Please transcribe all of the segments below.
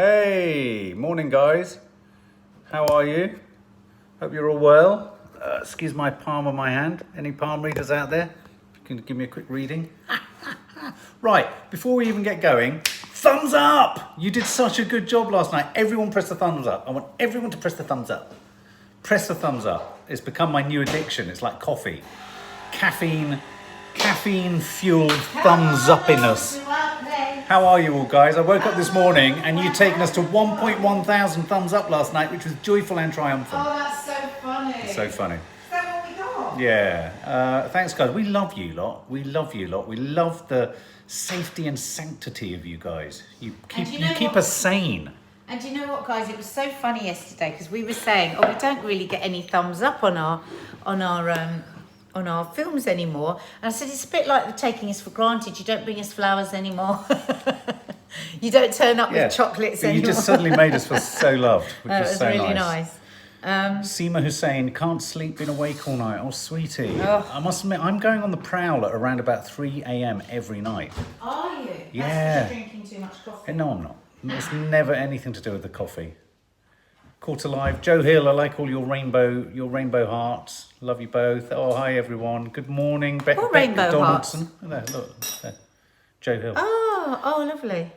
Hey, morning guys. How are you? Hope you're all well. Excuse my palm on my hand. Any palm readers out there? Can you give me a quick reading? Right, before we even get going, thumbs up! You did such a good job last night. Everyone press the thumbs up. I want everyone to press the thumbs up. Press the thumbs up. It's become my new addiction. It's like coffee. Caffeine fueled thumbs uppiness. How are you all, guys? I woke up this morning and you'd taken us to 1.1 thousand thumbs up last night, which was joyful and triumphant. Oh, that's so funny. It's so funny. Is that what we got? Yeah. Thanks, guys. We love you lot. We love you lot. We love the safety and sanctity of you guys. You keep us sane. And do you know what, guys? It was so funny yesterday because we were saying, we don't really get any thumbs up on our films anymore. And I said, it's a bit like taking us for granted. You don't bring us flowers anymore. You don't turn up with chocolates anymore. You just suddenly made us feel so loved, which was so really nice. Seema Hussein, can't sleep, been awake all night. Oh, sweetie. Oh. I must admit, I'm going on the prowl at around about 3 a.m. every night. Are you? Yeah. That's because you're drinking too much coffee. No, I'm not. It's never anything to do with the coffee. Caught alive. Joe Hill, I like all your rainbow hearts. Love you both. Oh, hi everyone. Good morning. What rainbow Donaldson. There, look. There. Joe Hill. Oh, lovely.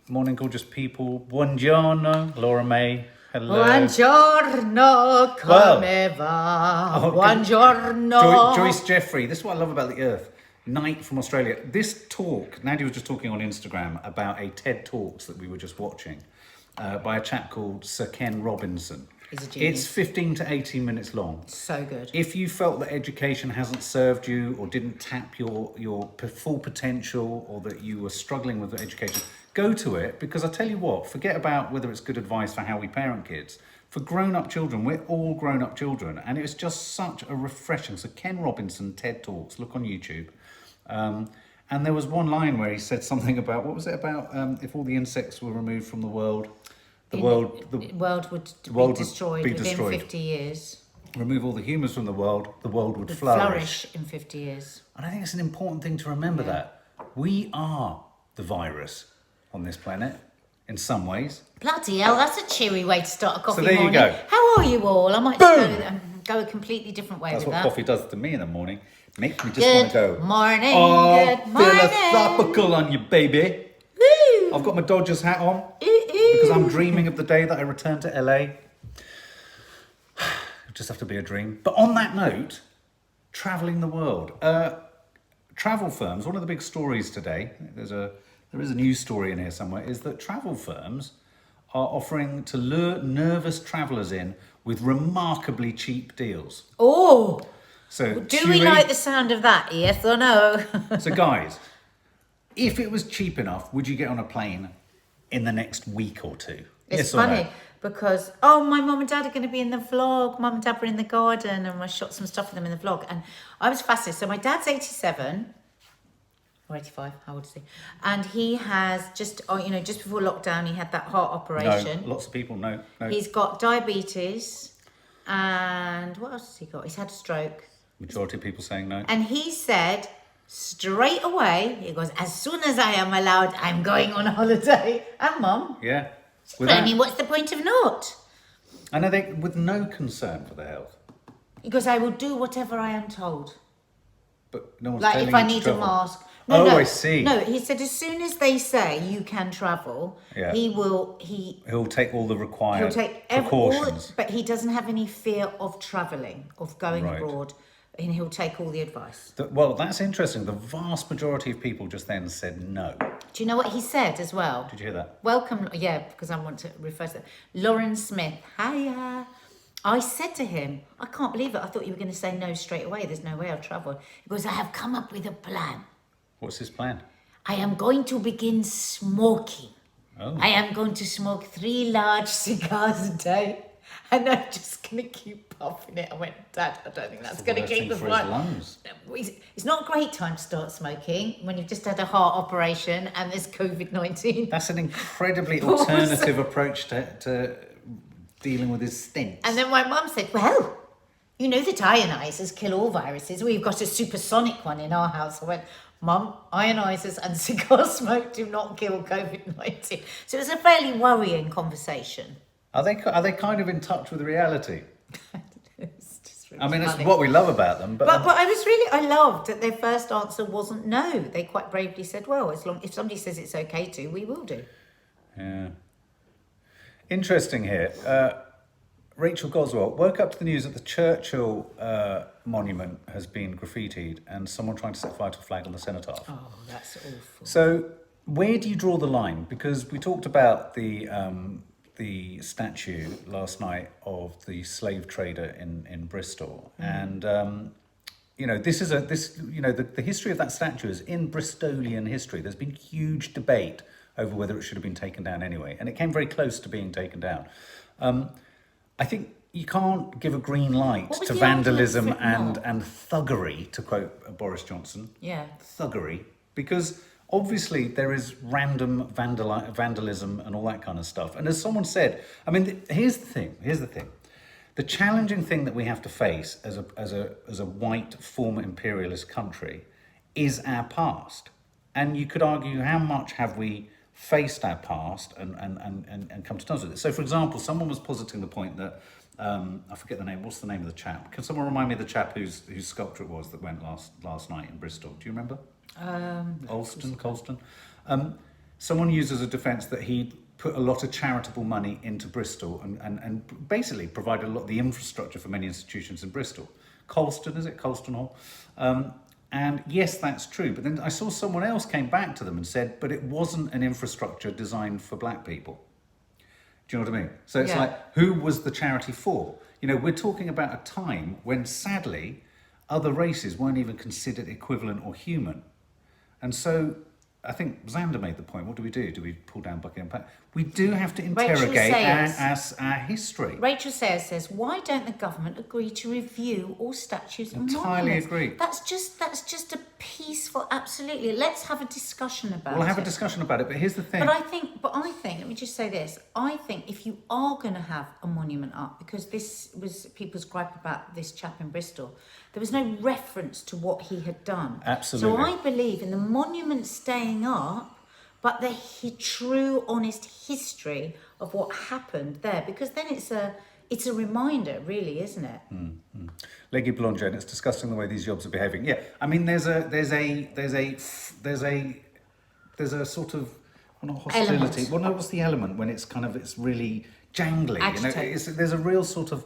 Morning, gorgeous people. Buongiorno, Laura May. Hello. Buongiorno, come va? Buongiorno. Joyce Jeffrey. This is what I love about the Earth. Knight from Australia. This talk, Nadia was just talking on Instagram about a TED Talks that we were just watching. By a chap called Sir Ken Robinson. He's a genius. It's 15 to 18 minutes long. So good. If you felt that education hasn't served you or didn't tap your full potential or that you were struggling with education, go to it, because I tell you what, forget about whether it's good advice for how we parent kids. For grown-up children, we're all grown-up children, and it was just such a refreshing. So Ken Robinson, TED Talks, look on YouTube. And there was one line where he said something about, what was it about? If all the insects were removed from the world, the world would be destroyed within 50 years. Remove all the humans from the world would flourish in 50 years. And I think it's an important thing to remember that. We are the virus on this planet, in some ways. Bloody hell, that's a cheery way to start a coffee morning. So there you go. How are you all? I might go a completely different way That's with what that. coffee does to me in the morning. Makes me just want to go. Morning, good morning. Philosophical on you, baby. Woo. I've got my Dodgers hat on because I'm dreaming of the day that I return to LA. It'll just have to be a dream. But on that note, traveling the world. Travel firms, one of the big stories today, there is a news story in here somewhere, is that travel firms are offering to lure nervous travellers in with remarkably cheap deals. Oh! So, do we like the sound of that, yes or no? So guys, if it was cheap enough, would you get on a plane in the next week or two? It's funny because, my mum and dad are going to be in the vlog. Mum and dad were in the garden and I shot some stuff for them in the vlog. And I was fascinated. So my dad's 87 or 85, how old is he? And he has just before lockdown, he had that heart operation. No, lots of people, no. He's got diabetes and what else has he got? He's had a stroke. Majority of people saying no. And he said straight away, he goes, as soon as I am allowed, I'm going on holiday. And Mum. Yeah. But I mean, what's the point of not? And are they with no concern for their health? He goes, I will do whatever I am told. But no one's like telling if I you to need a travel. mask. No, No, I see. No, he said as soon as they say you can travel, he'll take all the required he'll take precautions. but he doesn't have any fear of travelling, of going abroad. And he'll take all the advice. Well, that's interesting. The vast majority of people just then said no. Do you know what he said as well? Did you hear that? Welcome, because I want to refer to that. Lauren Smith, hiya. I said to him, I can't believe it. I thought you were going to say no straight away. There's no way I'll travel. He goes, I have come up with a plan. What's his plan? I am going to begin smoking. Oh. I am going to smoke 3 large cigars a day. And I'm just going to keep puffing it. I went, Dad, I don't think that's going to keep the fire. It's not a great time to start smoking when you've just had a heart operation and there's COVID-19. That's an incredibly alternative approach to dealing with his stints. And then my mum said, well, you know that ionizers kill all viruses. We've got a supersonic one in our house. I went, Mum, ionisers and cigar smoke do not kill COVID-19. So it was a fairly worrying conversation. Are they kind of in touch with reality? It's just really I mean, it's funny. what we love about them. But I loved that their first answer wasn't no. They quite bravely said, well, if somebody says it's okay to, we will do. yeah. Interesting here. Rachel Goswell woke up to the news that the Churchill monument has been graffitied and someone trying to set fire to a flag on the cenotaph. Oh, that's awful. So where do you draw the line? Because we talked about the statue last night of the slave trader in Bristol, and the history of that statue is in Bristolian history. There's been huge debate over whether it should have been taken down anyway, and it came very close to being taken down. I think you can't give a green light to vandalism and thuggery, to quote Boris Johnson. Yeah. Thuggery, because obviously there is random vandalism and all that kind of stuff. And as someone said, I mean, here's the thing. The challenging thing that we have to face as a white former imperialist country is our past. And you could argue, how much have we faced our past and come to terms with it? So, for example, someone was positing the point that, I forget the name, what's the name of the chap? Can someone remind me of the chap whose sculpture it was that went last night in Bristol? Do you remember? Colston. Someone used as a defence that he put a lot of charitable money into Bristol and basically provided a lot of the infrastructure for many institutions in Bristol. Colston, is it? Colston Hall. And yes, that's true. But then I saw someone else came back to them and said, but it wasn't an infrastructure designed for black people. Do you know what I mean? So it's like, who was the charity for? You know, we're talking about a time when, sadly, other races weren't even considered equivalent or human. And so I think Xander made the point. What do we do? Do we pull down Buckingham Palace? We do have to interrogate our history. Rachel Sayers says, why don't the government agree to review all statues and Entirely monuments? agree. That's just a peaceful, absolutely. Let's have a discussion about it. We'll have a discussion about it, but here's the thing. But I think, let me just say this. I think if you are going to have a monument up, because this was people's gripe about this chap in Bristol, there was no reference to what he had done. Absolutely. So I believe in the monument staying up, but the true, honest history of what happened there, because then it's a reminder, really, isn't it? Mm-hmm. Leggy Blonde, and it's disgusting the way these jobs are behaving. Yeah, I mean, there's a sort of, well, not hostility. Element. Well, no, what's the element when it's really jangly? Agitated. You know, there's a real sort of,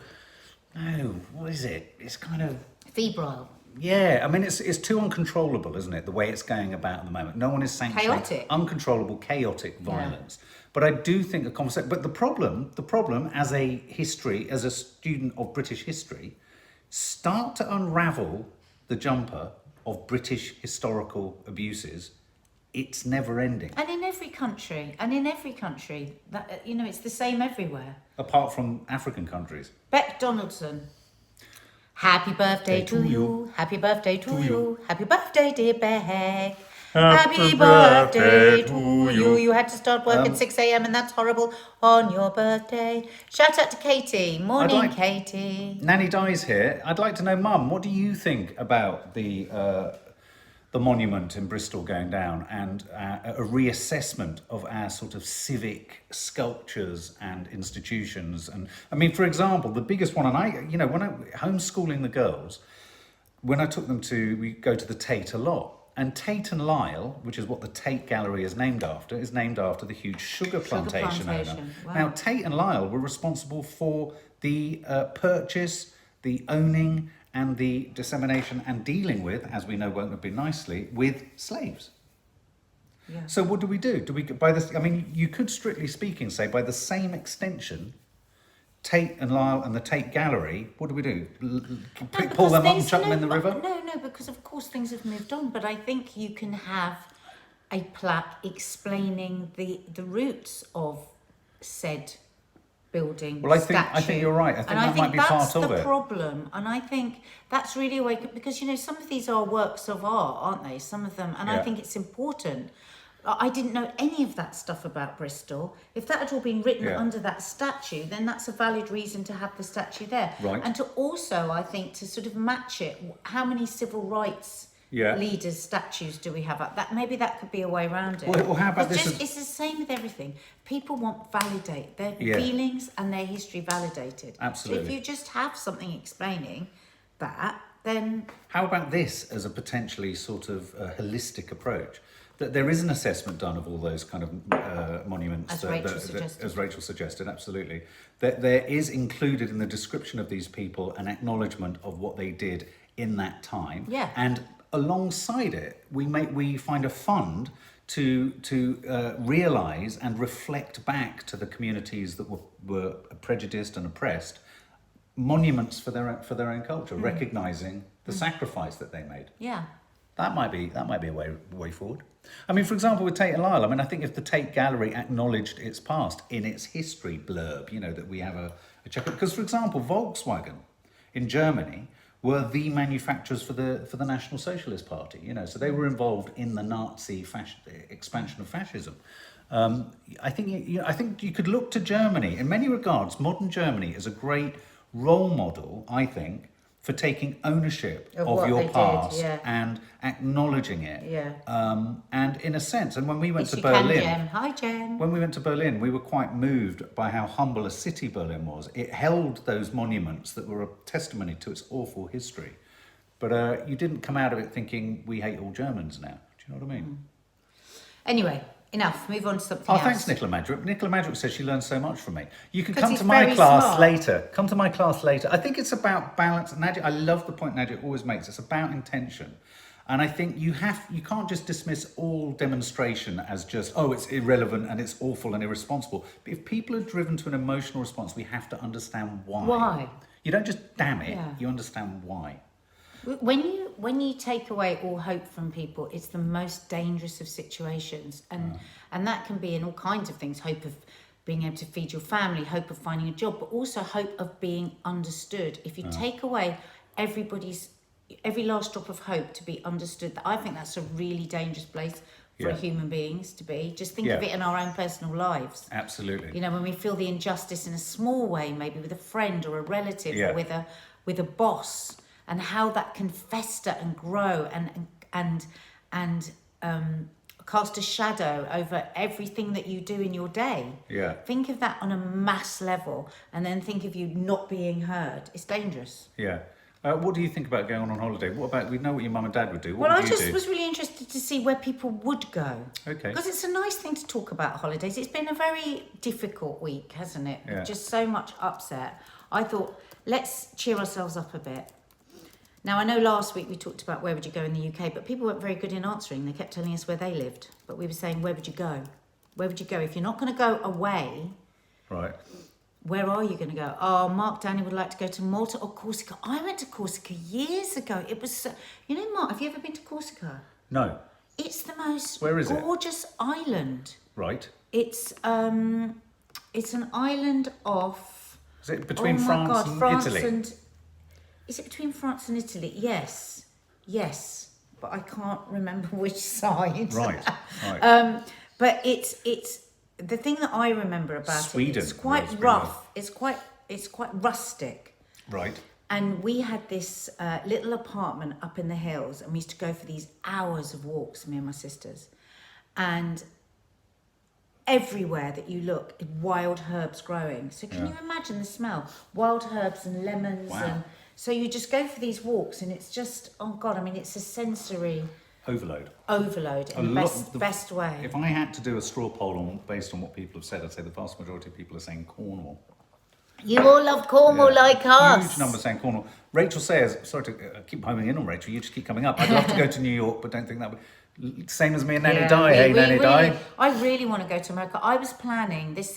no, what is it? It's kind of febrile. Yeah, I mean, it's too uncontrollable, isn't it? The way it's going about at the moment. No one is sanctioning chaotic, uncontrollable, chaotic violence. Yeah. But I do think a conversation. But the problem, as a student of British history, start to unravel the jumper of British historical abuses. It's never ending. And in every country, that it's the same everywhere. Apart from African countries. Beck Donaldson. Happy birthday to you. Happy birthday to you. Happy birthday, dear Beck. Happy birthday to you. You had to start work at 6 a.m. and that's horrible on your birthday. Shout out to Katie. Morning, Katie. Nanny Di's here. I'd like to know, Mum, what do you think about the monument in Bristol going down and a reassessment of our sort of civic sculptures and institutions? And I mean, for example, the biggest one, and when I homeschooling the girls, when I took them we go to the Tate a lot. And Tate and Lyle, which is what the Tate Gallery is named after the huge sugar plantation owner. Wow. Now, Tate and Lyle were responsible for the purchase, the owning, and the dissemination and dealing with, as we know won't have been nicely, with slaves. Yeah. So what do we do? You could strictly speaking say by the same extension, Tate and Lyle and the Tate Gallery, what do we do? Pull them up and chuck them in the river? No, because of course things have moved on, but I think you can have a plaque explaining the roots of said building. Well, I think you're right. I think that might be part of it. That's the problem, and I think that's really because some of these are works of art, aren't they? Some of them, and I think it's important. I didn't know any of that stuff about Bristol. If that had all been written under that statue, then that's a valid reason to have the statue there. Right. And to also, I think, to sort of match it, how many civil rights leaders' statues do we have up? That maybe that could be a way around it. Well, how about this? It's the same with everything. People want validate their Yeah. feelings and their history validated. Absolutely. So if you just have something explaining that, then How about this as a potentially sort of holistic approach? That there is an assessment done of all those kind of monuments. As Rachel suggested. As Rachel suggested, absolutely. That there is included in the description of these people an acknowledgement of what they did in that time. Yeah. And alongside it, we find a fund to realise and reflect back to the communities that were prejudiced and oppressed monuments for their own culture, recognising the sacrifice that they made. yeah. That might be a way forward. I mean, for example, with Tate and Lyle, I mean, I think if the Tate Gallery acknowledged its past in its history blurb, you know, that we have a check. Because, for example, Volkswagen in Germany were the manufacturers for the National Socialist Party, you know, so they were involved in the Nazi expansion of fascism. I think you could look to Germany in many regards. Modern Germany is a great role model, I think, for taking ownership of your past and acknowledging it. Yeah. And in a sense, and when we went Yes, to you Berlin, can, Jem. Hi, Jem. when we went to Berlin, we were quite moved by how humble a city Berlin was. It held those monuments that were a testimony to its awful history. But you didn't come out of it thinking, we hate all Germans now. Do you know what I mean? Anyway, enough. Move on to something Oh, else. thanks, Nicola Madrick. Nicola Madrick says she learned so much from me. You can 'Cause come he's to my very class smart. later. Come to my class later. I think it's about balance. Nadia, I love the point Nadia always makes. It's about intention. And I think you can't just dismiss all demonstration as just, oh, it's irrelevant and it's awful and irresponsible. But if people are driven to an emotional response, we have to understand why. Why? You don't just damn it, Yeah. you understand why. When you take away all hope from people, it's the most dangerous of situations, and that can be in all kinds of things. Hope of being able to feed your family, hope of finding a job, but also hope of being understood. If you take away every last drop of hope to be understood, I think that's a really dangerous place for human beings to be. Just think of it in our own personal lives. Absolutely. You know, when we feel the injustice in a small way, maybe with a friend or a relative or with a boss, and how that can fester and grow and cast a shadow over everything that you do in your day. Yeah. Think of that on a mass level, and then think of you not being heard. It's dangerous. Yeah. What do you think about going on holiday? What about, we know what your mum and dad would do. What Well, would I you just do? was really interested to see where people would go. Okay. Because it's a nice thing to talk about holidays. It's been a very difficult week, hasn't it? Yeah. Just so much upset. I thought, let's cheer ourselves up a bit. Now, I know last week we talked about where would you go in the UK, but people weren't very good in answering. They kept telling us where they lived. But we were saying, where would you go? Where would you go? If you're not going to go away, Right. where are you going to go? Oh, Mark Downey would like to go to Malta or Corsica. I went to Corsica years ago. It was, you know, Mark, have you ever been to Corsica? No. It's the most Where is it? gorgeous island. Right. It's an island off. Is it between oh my France God, and France Italy? and is it between France and Italy? Yes, but I can't remember which side. Right. Right. But it's the thing that I remember about Sweden, it. It's quite Rosemary, rough. It's quite rustic. Right. And we had this little apartment up in the hills, and we used to go for these hours of walks, me and my sisters. And everywhere that you look, wild herbs growing. So can you imagine the smell? Wild herbs and lemons. Wow. And so you just go for these walks, and it's just, oh God, I mean, it's a sensory Overload. in the best way. If I had to do a straw poll based on what people have said, I'd say the vast majority of people are saying Cornwall. You all love Cornwall like us. Huge number saying Cornwall. Rachel says, sorry to keep homing in on Rachel, you just keep coming up. I'd love to go to New York, but don't think that would... Same as me and Nanny Di. Hey, Nanny Di. I really want to go to America. I was planning this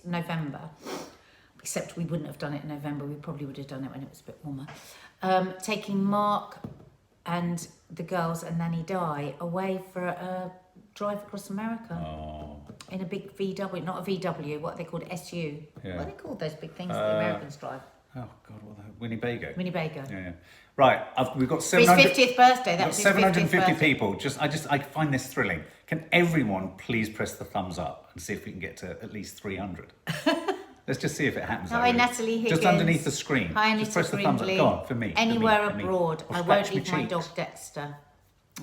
November, except we wouldn't have done it in November. We probably would have done it when it was a bit warmer. Taking Mark and the girls and Nanny Di away for a drive across America. Oh. In a big VW, not a VW, what are they called? SU. Yeah. What are they called, those big things that the Americans drive? Oh, God, what the hell? Winnebago. Winnebago. Yeah. Right, we've got For his 700... 50th birthday. That was his 750 50th birthday. people. I find this thrilling. Can everyone please press the thumbs up and see if we can get to at least 300? Let's just see if it happens. Hi, Natalie Higgins. Just underneath the screen. Hi, just press the thumbs up. Greenley. Go on, for me. Anywhere for me. abroad. Or I scratch won't me leave my cheeks. dog Dexter.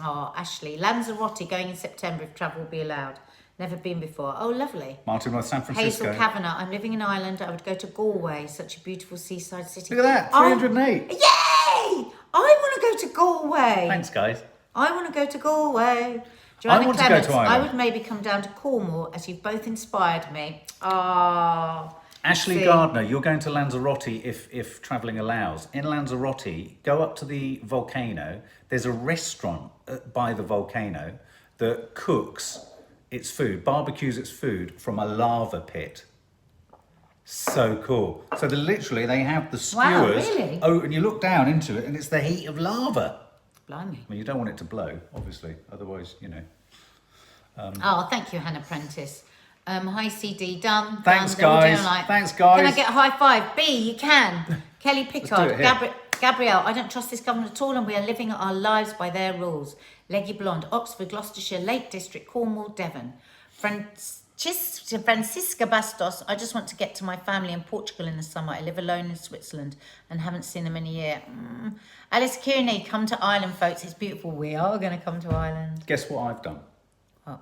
Oh, Ashley. Lanzarote going in September if travel will be allowed. Never been before. Oh, lovely. Martin, North San Francisco. Hazel Kavanagh. I'm living in Ireland. I would go to Galway. Such a beautiful seaside city. Look at that, 308. Yay! I want to go to Galway. Thanks, guys. I want to go to Galway. Joanna want to go Clements, to Ireland. I would maybe come down to Cornwall as you've both inspired me. Oh. Ashley See. Gardner, you're going to Lanzarote if travelling allows. In Lanzarote, go up to the volcano. There's a restaurant by the volcano that cooks its food, barbecues its food from a lava pit. So cool. So they have the skewers. Wow, really? Oh, and you look down into it and it's the heat of lava. Blimey. Well, you don't want it to blow, obviously. Otherwise, you know. Oh, thank you, Hannah Prentice. Hi, CD. Done. Thanks, done. They're all guys. doing like- Thanks, guys. Can I get a high five? B, you can. Kelly do Pickard. it here. Gabrielle, I don't trust this government at all and we are living our lives by their rules. Leggy Blonde, Oxford, Gloucestershire, Lake District, Cornwall, Devon. Francisca Bastos, I just want to get to my family in Portugal in the summer. I live alone in Switzerland and haven't seen them in a year. Alice Kearney, come to Ireland, folks. It's beautiful. We are going to come to Ireland. Guess what I've done? What?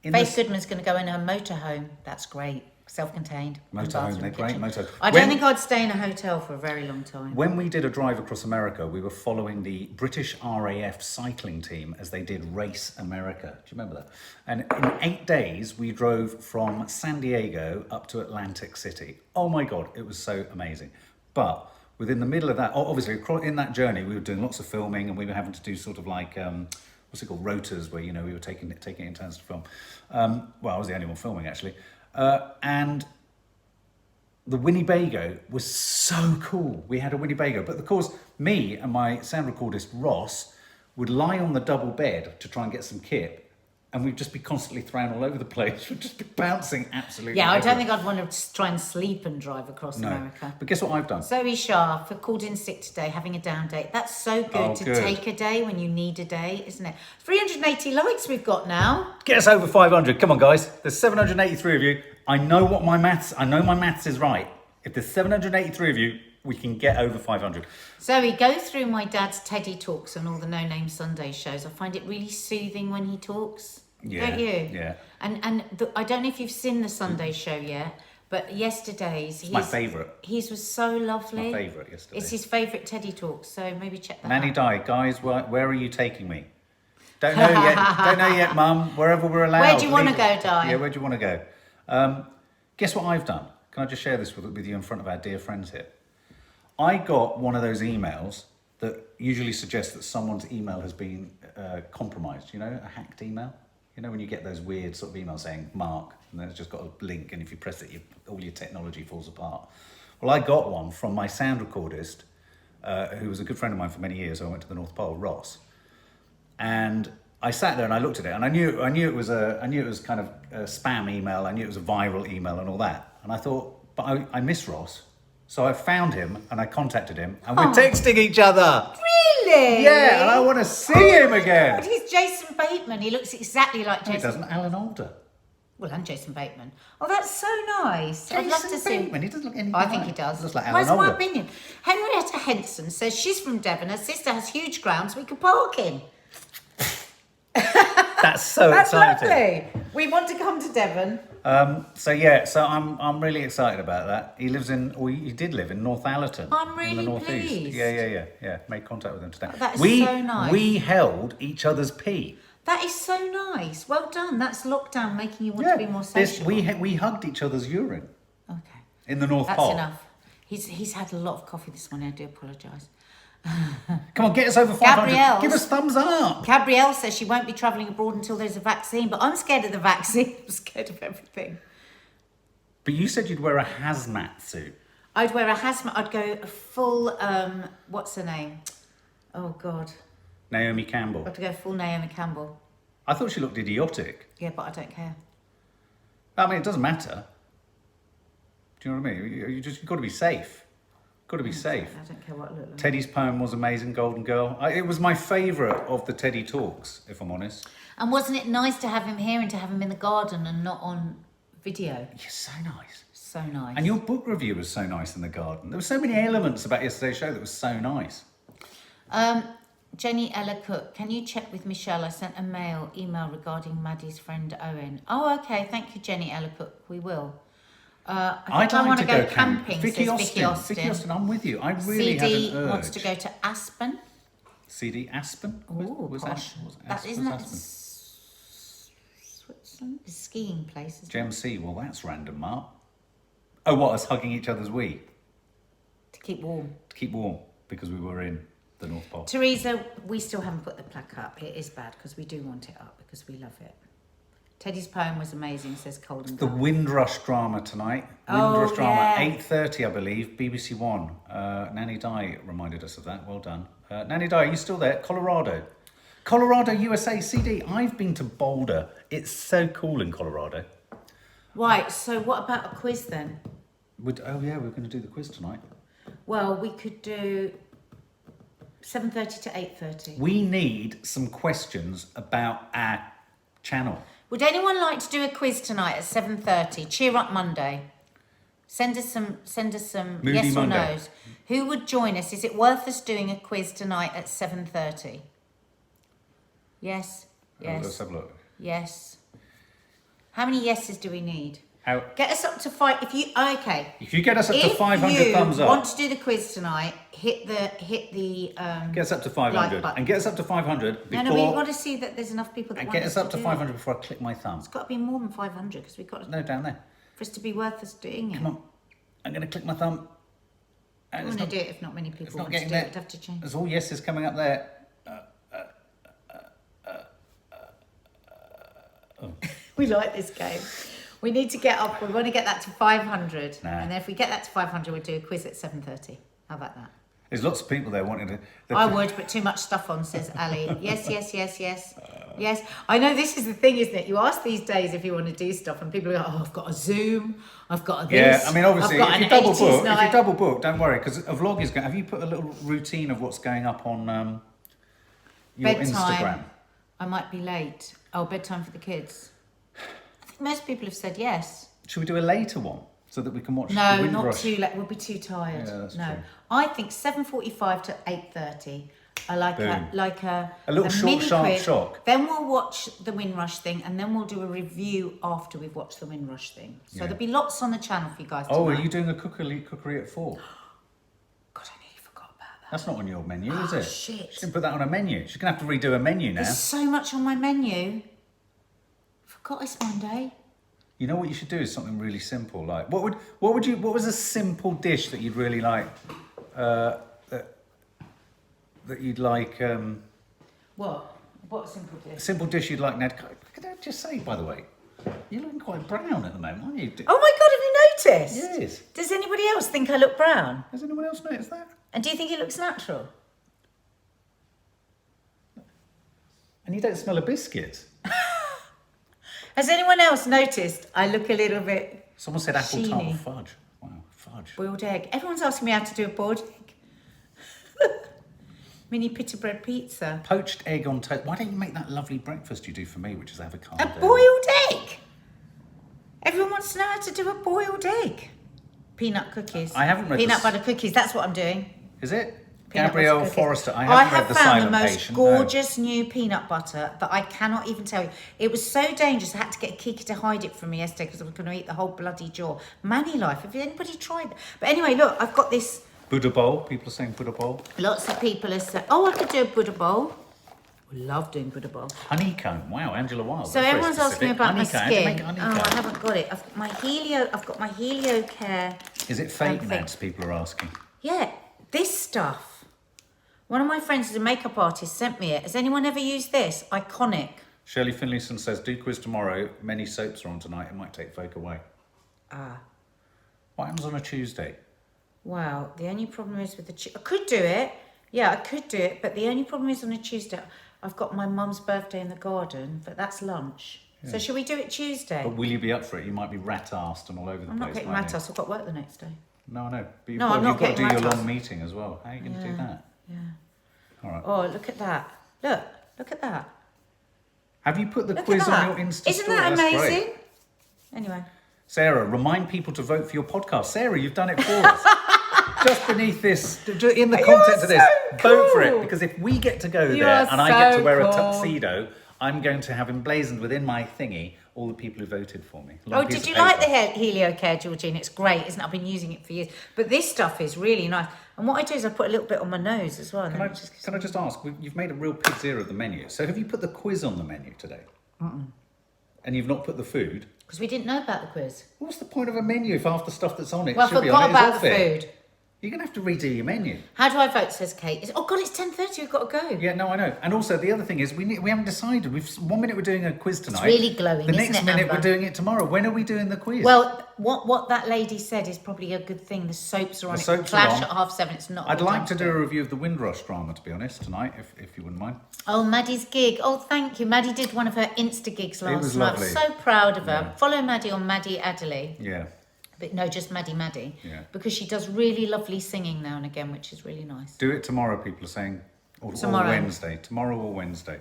In Faith the Goodman's going to go in her motorhome. That's great. Self-contained. motorhome, they're great motorhome. I don't think I'd stay in a hotel for a very long time. When we did a drive across America, we were following the British RAF cycling team as they did Race America. Do you remember that? And in 8 days, we drove from San Diego up to Atlantic City. Oh my God, it was so amazing. But within the middle of that, obviously, in that journey, we were doing lots of filming and we were having to do sort of like, what's it called, rotas, where, you know, we were taking it in turns to film. Well, I was the only one filming, actually. And the Winnebago was so cool. We had a Winnebago, but of course, me and my sound recordist Ross would lie on the double bed to try and get some kip, and we'd just be constantly thrown all over the place. We'd just be bouncing absolutely. Yeah, I don't everywhere. think I'd want to try and sleep and drive across America. But guess what I've done? Zoe Shah for called in sick today, having a down day. That's so good Oh, to good. take a day when you need a day, isn't it? 380 likes we've got now. Get us over 500. Come on, guys. There's 783 of you. I know my maths is right. If there's 783 of you, we can get over 500. Zoe, go through my dad's Teddy Talks and all the No Name Sunday shows. I find it really soothing when he talks. Yeah, Don't you? yeah. And I don't know if you've seen the Sunday show yet, but yesterday's... My favourite. His was so lovely. My favourite yesterday. It's his favourite Teddy Talks, so maybe check that Nanny out. Di, guys, where are you taking me? Don't know yet. Don't know yet, Mum. Wherever we're allowed. Where do you want to Leave- go, Di? Yeah, where do you want to go? Guess what I've done? Can I just share this with you in front of our dear friends here? I got one of those emails that usually suggests that someone's email has been compromised. You know, a hacked email. You know, when you get those weird sort of emails saying Mark, and then it's just got a link, and if you press it, all your technology falls apart. Well, I got one from my sound recordist, who was a good friend of mine for many years. I went to the North Pole, Ross, and I sat there and I looked at it, and I knew it was kind of a spam email. I knew it was a viral email and all that. And I thought, but I miss Ross, so I found him and I contacted him, and we're texting each other. Really? Yeah, and I want to see him again. God, he's Jason Bateman. He looks exactly like No, he Jason. doesn't. Alan Alda. Well, and Jason Bateman. Oh, that's so nice. I'd love to Jason see him. Bateman, he doesn't look anything I think like- he does. Looks like Well, Alan that's my Alda. opinion. Henrietta Henson says she's from Devon. Her sister has huge grounds we could park in. That's so That's exciting. lovely. We want to come to Devon. So I'm really excited about that. He did live in North Allerton. I'm in really the northeast. pleased. Yeah. Made contact with him today. That is we, so nice. We held each other's pee. That is so nice. Well done. That's lockdown making you want to be more social. We hugged each other's urine Okay. in the North That's Pole. enough. He's had a lot of coffee this morning. I do apologise. Come on, get us over 500. Gabrielle's- Give us thumbs up. Gabrielle says she won't be travelling abroad until there's a vaccine, but I'm scared of the vaccine. I'm scared of everything. But you said you'd wear a hazmat suit. I'd wear a hazmat. I'd go full, what's her name? Oh, God. Naomi Campbell. I'd go full Naomi Campbell. I thought she looked idiotic. Yeah, but I don't care. I mean, it doesn't matter. Do you know what I mean? You've got to be safe. Got to be safe. I don't care what it looked like. Teddy's poem was amazing, Golden Girl. It was my favourite of the Teddy talks, if I'm honest. And wasn't it nice to have him here and to have him in the garden and not on video. You're so nice. So nice. And your book review was so nice in the garden. There were so many elements about yesterday's show that was so nice. Jenny Ella Cook, can you check with Michelle? I sent a email regarding Maddie's friend Owen. Oh, okay. Thank you, Jenny Ella Cook. We will. I think I want to go camping, Vicky says Vicky Austin. Vicky Austin, I'm with you. I really CD have an urge. wants to go to Aspen. CD Aspen? Oh, Posh. Isn't that Switzerland? It's a skiing place, isn't Gem C, well, that's random, Mark. Oh, what, us hugging each other's wee? To keep warm. To keep warm, because we were in the North Pole. Teresa, we still haven't put the plaque up. It is bad, because we do want it up, because we love it. Teddy's poem was amazing, says Colden. The Windrush drama tonight. Windrush drama, 8:30, I believe, BBC One. Nanny Di reminded us of that. Well done. Nanny Di, are you still there? Colorado, USA, CD. I've been to Boulder. It's so cool in Colorado. Right, so what about a quiz then? Oh yeah, we're going to do the quiz tonight. Well, we could do 7:30 to 8:30. We need some questions about our channel. Would anyone like to do a quiz tonight at 7:30? Cheer Up Monday. Send us some Moody yes Monday. or no's. Who would join us? Is it worth us doing a quiz tonight at 7:30? Yes. Yes. Let's have a look. Yes. How many yeses do we need? How? Get us up to 5. If you get us up to 500 thumbs up. Want to do the quiz tonight? Hit the Get us up to 500 button. and get us up to 500 before. No, we've got to see that there's enough people that and want get us up to do 500 it. before I click my thumb. It's got to be more than 500 because we've got to, No, down there. for us to be worth us doing it. Come on, I'm going to click my thumb. I'm going to do it if not many people want to do it. We'd have to change. There's all yeses coming up there. We like this game. We need to get up. We want to get that to 500, Nah. and then if we get that to 500, we'll do a quiz at 7:30. How about that? There's lots of people there wanting to. I would, but too much stuff on, says Ali. Yes. Yes. I know this is the thing, isn't it? You ask these days if you want to do stuff, and people go, "Oh, I've got a Zoom, I've got a this." Yeah, I mean, obviously, I've got if you an double 80s book, night." don't worry, because a vlog is going. Have you put a little routine of what's going up on your Bedtime. Instagram? I might be late. Oh, bedtime for the kids. I think most people have said yes. Should we do a later one so that we can watch No, the Windrush? not too late. We'll be too tired. Yeah, that's no, true. I think 7:45 to 8:30. I like Boom. a little short, mini sharp quiz. shock. Then we'll watch the Windrush thing, and then we'll do a review after we've watched the Windrush thing. So Yeah. there'll be lots on the channel for you guys. Oh, tonight. are you doing a cookery at 4? God, I nearly forgot about that. That's not on your menu, is it? Shit. She can put that on a menu. She's gonna have to redo a menu now. There's so much on my menu. Forgot it's Monday. You know what you should do is something really simple. Like what was a simple dish that you'd really like? That you'd like. What? What simple dish? A simple dish you'd like, Ned. Could I just say, by the way, you're looking quite brown at the moment, aren't you? Oh my God, have you noticed? Yes. Does anybody else think I look brown? Has anyone else noticed that? And do you think it looks natural? And you don't smell a biscuit. Has anyone else noticed I look a little bit Someone said apple sheeny? tart fudge. Wow, fudge. Boiled egg. Everyone's asking me how to do a boiled egg. Mini pita bread pizza. Poached egg on toast. Why don't you make that lovely breakfast you do for me, which is avocado? A boiled egg? Everyone wants to know how to do a boiled egg. Peanut cookies. I haven't read Peanut this- butter cookies. That's what I'm doing. Is it? Peanut Gabrielle butter cookies. Forrester. I I haven't read have The found Silent the most Patient. gorgeous new peanut butter that I cannot even tell you. It was so dangerous. I had to get Kiki to hide it from me yesterday because I was going to eat the whole bloody jaw. Manny life. Have anybody tried that? But anyway, look, I've got this. Buddha bowl. People are saying Buddha bowl. Lots of people are saying, oh, I could do a Buddha bowl. I love doing Buddha bowl. Honeycomb. Wow, Angela Wild. So That's very everyone's asking me specific. about my Honeycomb. How do you skin. make Oh, honeycomb? I haven't got it. I've got my Helio Care. Is it fake thing. Neds? People are asking. Yeah, this stuff. One of my friends is a makeup artist, sent me it. Has anyone ever used this? Iconic. Shirley Finlayson says, do quiz tomorrow. Many soaps are on tonight. It might take folk away. Ah, What happens on a Tuesday? wow. The only problem is with I could do it. Yeah, I could do it. But the only problem is on a Tuesday, I've got my mum's birthday in the garden, but that's lunch. So should we do it Tuesday? But will you be up for it? You might be rat-arsed and all over the I'm place. not getting mightn't rat ass. I've got work the next day. you? No, I know. But you've No, got, I'm not you've got to do getting your rat-arsed. long meeting as well. How are you going to do that? Yeah. All right. Oh, look at that. Look at that. Have you put the Look quiz at on that. your Insta Isn't story? that That's amazing? great. Anyway. Sarah, remind people to vote for your podcast. Sarah, you've done it for us. Just beneath this, in the content of this, vote for it. Because if we get to go there and I get to wear a tuxedo, I'm going to have emblazoned within my thingy all the people who voted for me. Oh, did you like the Helio Care, Georgine? It's great, isn't it? I've been using it for years. But this stuff is really nice. And what I do is I put a little bit on my nose as well. Can I just ask, you've made a real pig's ear of the menu. So have you put the quiz on the menu today? And you've not put the food? Because we didn't know about the quiz. What's the point of a menu if half the stuff that's on it Well, I should be on forgot it? about the food. You're going to have to redo your menu. How do I vote, says Kate. Oh, God, it's 10:30. We've got to go. Yeah, no, I know. And also, the other thing is, we haven't decided. 1 minute we're doing a quiz tonight. It's really glowing, The isn't next it, minute Amber? we're doing it tomorrow. When are we doing the quiz? Well, what that lady said is probably a good thing. The soaps are on. The It soaps clash are on. at 7:30. It's not. I'd like to do a review of the Windrush drama, to be honest, tonight, if you wouldn't mind. Oh, Maddie's gig. Oh, thank you. Maddie did one of her Insta gigs last was night. lovely. I'm so proud of her. Yeah. Follow Maddie on Maddie Adderley. Yeah. But no, just Maddie. Yeah. Because she does really lovely singing now and again, which is really nice. Do it tomorrow, people are saying. Or Tomorrow. Wednesday. Tomorrow or Wednesday.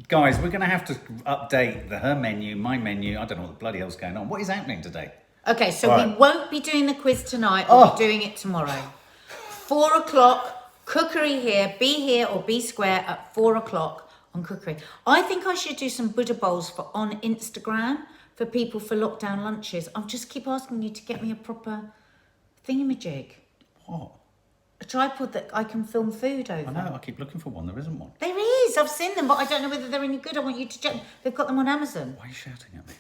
Guys, we're going to have to update her menu, my menu. I don't know what the bloody hell's going on. What is happening today? Okay, so Right. we won't be doing the quiz tonight. We'll be doing it tomorrow. 4 o'clock, cookery here. Be here or be square at 4 o'clock on cookery. I think I should do some Buddha bowls on Instagram for people for lockdown lunches. I'll just keep asking you to get me a proper thingamajig. What? A tripod that I can film food over. I know, I keep looking for one. There isn't one. There is. I've seen them, but I don't know whether they're any good. I want you to check. They've got them on Amazon. Why are you shouting at me?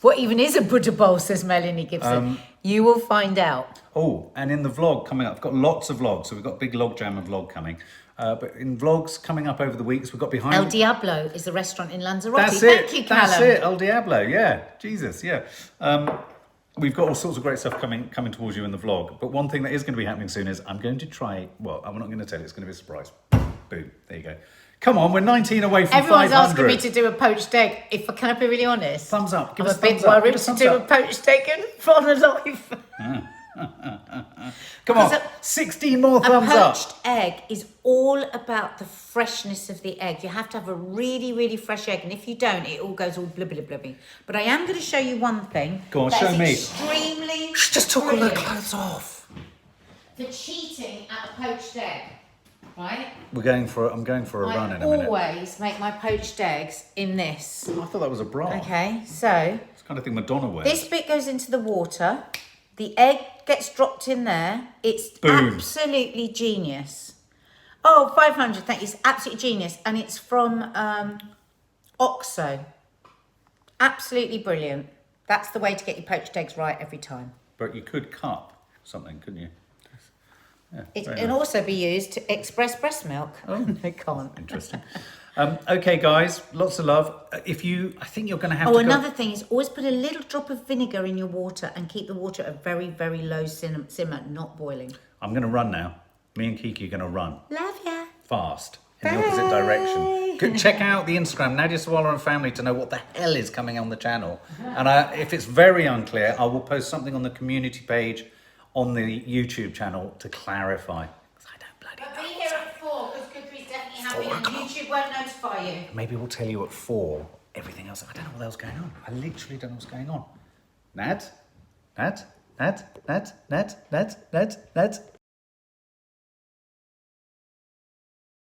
What even is a Buddha bowl, says Melanie Gibson. You will find out. Oh, and in the vlog coming up, I've got lots of vlogs. So we've got big log jam and vlog coming. But in vlogs coming up over the weeks, we've got behind... El Diablo is the restaurant in Lanzarote. That's it. Thank you, Callum. That's it. El Diablo. Yeah. Jesus. Yeah. We've got all sorts of great stuff coming towards you in the vlog. But one thing that is going to be happening soon is I'm going to try... Well, I'm not going to tell you. It's going to be a surprise. Boom. There you go. Come on. We're 19 away from Everyone's 500. asking me to do a poached egg. Can I be really honest? Thumbs up. Give I'm us a bit thumbs up. worried Give us to thumbs do a up. poached egg on a live. Come on. Because 16 more A thumbs up. poached egg is all about the freshness of the egg. You have to have a really, really fresh egg. And if you don't, it all goes all blibbly blubby. But I am going to show you one thing. Go on, that show is me. Extremely Just took all the brilliant clothes off. for cheating at a poached egg. Right? I'm going for a run in a I minute. always make my poached eggs in this. I thought that was a bra. Okay, so It's the kind of thing Madonna wears. this bit goes into the water. The egg gets dropped in there. It's Boom. absolutely genius. Oh, 500, thank you. It's absolutely genius. And it's from Oxo. Absolutely brilliant. That's the way to get your poached eggs right every time. But you could cup something, couldn't you? Yeah, It very can nice. also be used to express breast milk. Oh, it can't. Interesting. Okay, guys, lots of love. I think you're going to have Oh, to another thing is always put a little drop of vinegar in your water and keep the water at a very, very low simmer, not boiling. I'm going to run now. Me and Kiki are going to run Love ya. fast in the opposite direction. Go check out the Instagram, Nadia Sawalha and Family, to know what the hell is coming on the channel. And if it's very unclear, I will post something on the community page on the YouTube channel to clarify. 'Cause I don't bloody But know. be here at 4 because cookery's definitely happening and YouTube won't notify you. Maybe we'll tell you at 4. Everything else, I don't know what else going on. I literally don't know what's going on. Nat?